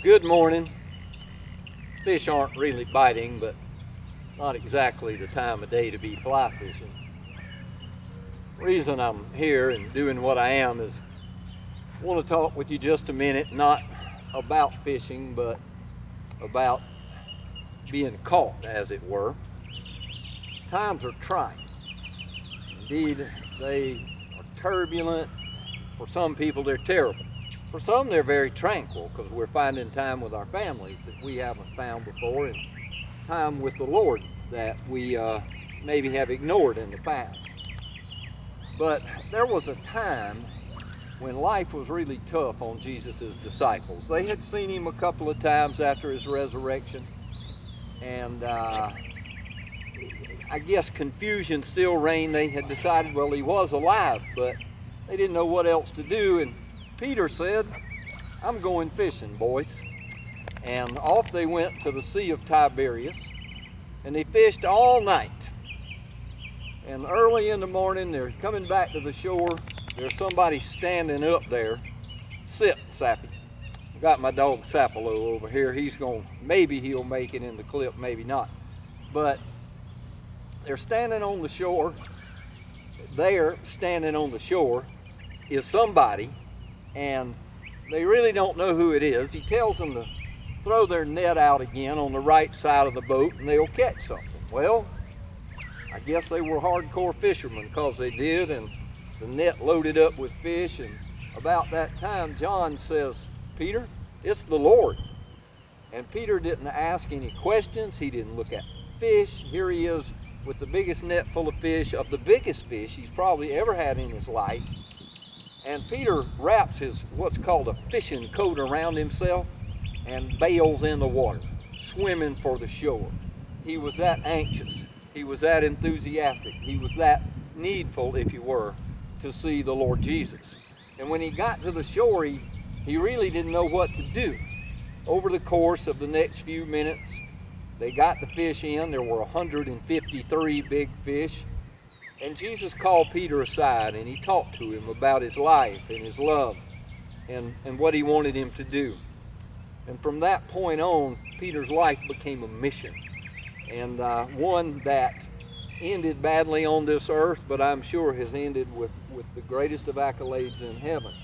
Good morning. Fish aren't really biting, but not exactly the time of day to be fly fishing. The reason I'm here and doing what I am is I want to talk with you just a minute, not about fishing, but about being caught, as it were. Times are trying. Indeed, they are turbulent. For some people, they're terrible. For some, they're very tranquil because we're finding time with our families that we haven't found before, and time with the Lord that we maybe have ignored in the past. But there was a time when life was really tough on Jesus' disciples. They had seen him a couple of times after his resurrection, and I guess confusion still reigned. They had decided, well, he was alive, but they didn't know what else to do. And Peter said, I'm going fishing, boys. And off they went to the Sea of Tiberias, and they fished all night. And early in the morning, they're coming back to the shore. There's somebody standing up there. Sit, Sappy. I got my dog Sapalo over here. Maybe he'll make it in the clip, maybe not. But they're standing on the shore. There, standing on the shore, is somebody, and they really don't know who it is. He tells them to throw their net out again on the right side of the boat and they'll catch something. Well, I guess they were hardcore fishermen because they did, and the net loaded up with fish. And about that time, John says, Peter, it's the Lord. And Peter didn't ask any questions. He didn't look at fish. Here he is with the biggest net full of fish, of the biggest fish he's probably ever had in his life. And Peter wraps his what's called a fishing coat around himself and bails in the water, swimming for the shore. He was that anxious. He was that enthusiastic. He was that needful, if you were, to see the Lord Jesus. And when he got to the shore, he really didn't know what to do. Over the course of the next few minutes, they got the fish in. There were 153 big fish. And Jesus called Peter aside and he talked to him about his life and his love and what he wanted him to do. And from that point on, Peter's life became a mission. And one that ended badly on this earth, but I'm sure has ended with the greatest of accolades in heaven.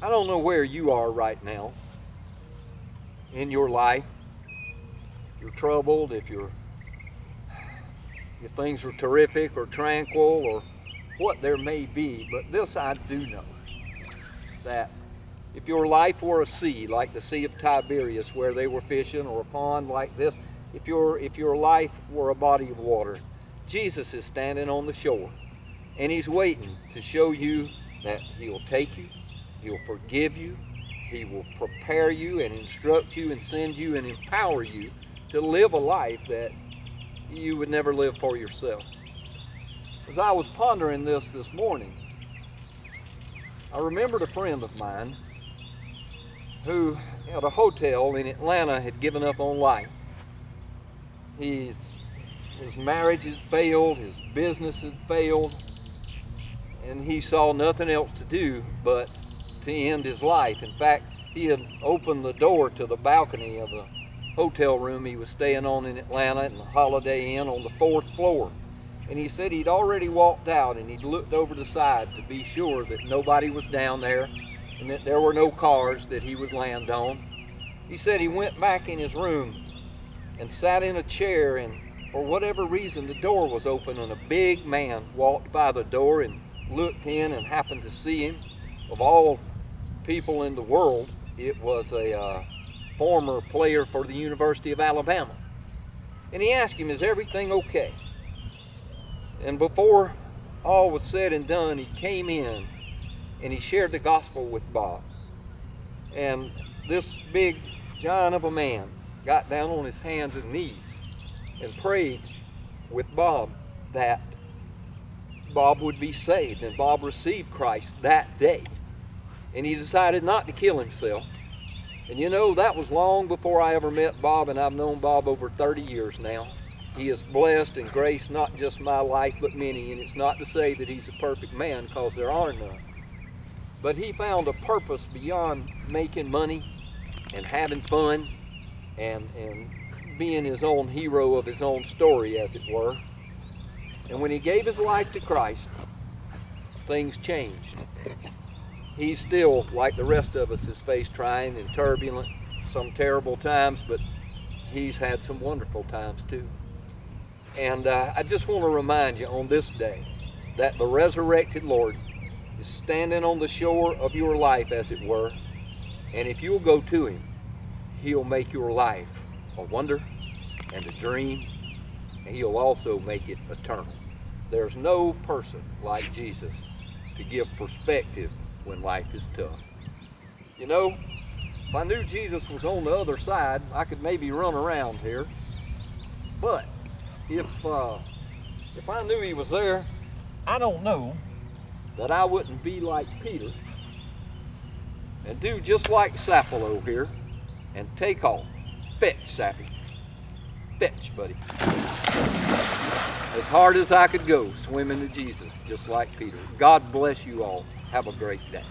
I don't know where you are right now in your life. If you're troubled, if things are terrific or tranquil or what there may be, but this I do know, that if your life were a sea, like the Sea of Tiberias where they were fishing, or a pond like this, if your life were a body of water, Jesus is standing on the shore and he's waiting to show you that he'll take you, he'll forgive you, he will prepare you and instruct you and send you and empower you to live a life that you would never live for yourself. As I was pondering this morning, I remembered a friend of mine who at a hotel in Atlanta had given up on life. His marriage had failed, his business had failed, and he saw nothing else to do but to end his life. In fact, he had opened the door to the balcony of a hotel room he was staying on in Atlanta in the Holiday Inn on the 4th floor. And he said he'd already walked out and he'd looked over the side to be sure that nobody was down there and that there were no cars that he would land on. He said he went back in his room and sat in a chair, and for whatever reason the door was open and a big man walked by the door and looked in and happened to see him. Of all people in the world, it was a former player for the University of Alabama. And he asked him, is everything okay? And before all was said and done, he came in and he shared the gospel with Bob. And this big giant of a man got down on his hands and knees and prayed with Bob that Bob would be saved. And Bob received Christ that day. And he decided not to kill himself. And you know, that was long before I ever met Bob, and I've known Bob over 30 years now. He has blessed and graced not just my life but many, and it's not to say that he's a perfect man, because there are none. But he found a purpose beyond making money and having fun and being his own hero of his own story, as it were. And when he gave his life to Christ, things changed. He's still, like the rest of us, has faced trying and turbulent, some terrible times, but he's had some wonderful times too. And I just want to remind you on this day that the resurrected Lord is standing on the shore of your life, as it were, and if you'll go to him, he'll make your life a wonder and a dream, and he'll also make it eternal. There's no person like Jesus to give perspective when life is tough. You know, if I knew Jesus was on the other side, I could maybe run around here. But if I knew he was there, I don't know that I wouldn't be like Peter and do just like Sapelo here and take off. Fetch, Sappy. Fetch, buddy. As hard as I could go, swimming to Jesus, just like Peter. God bless you all. Have a great day.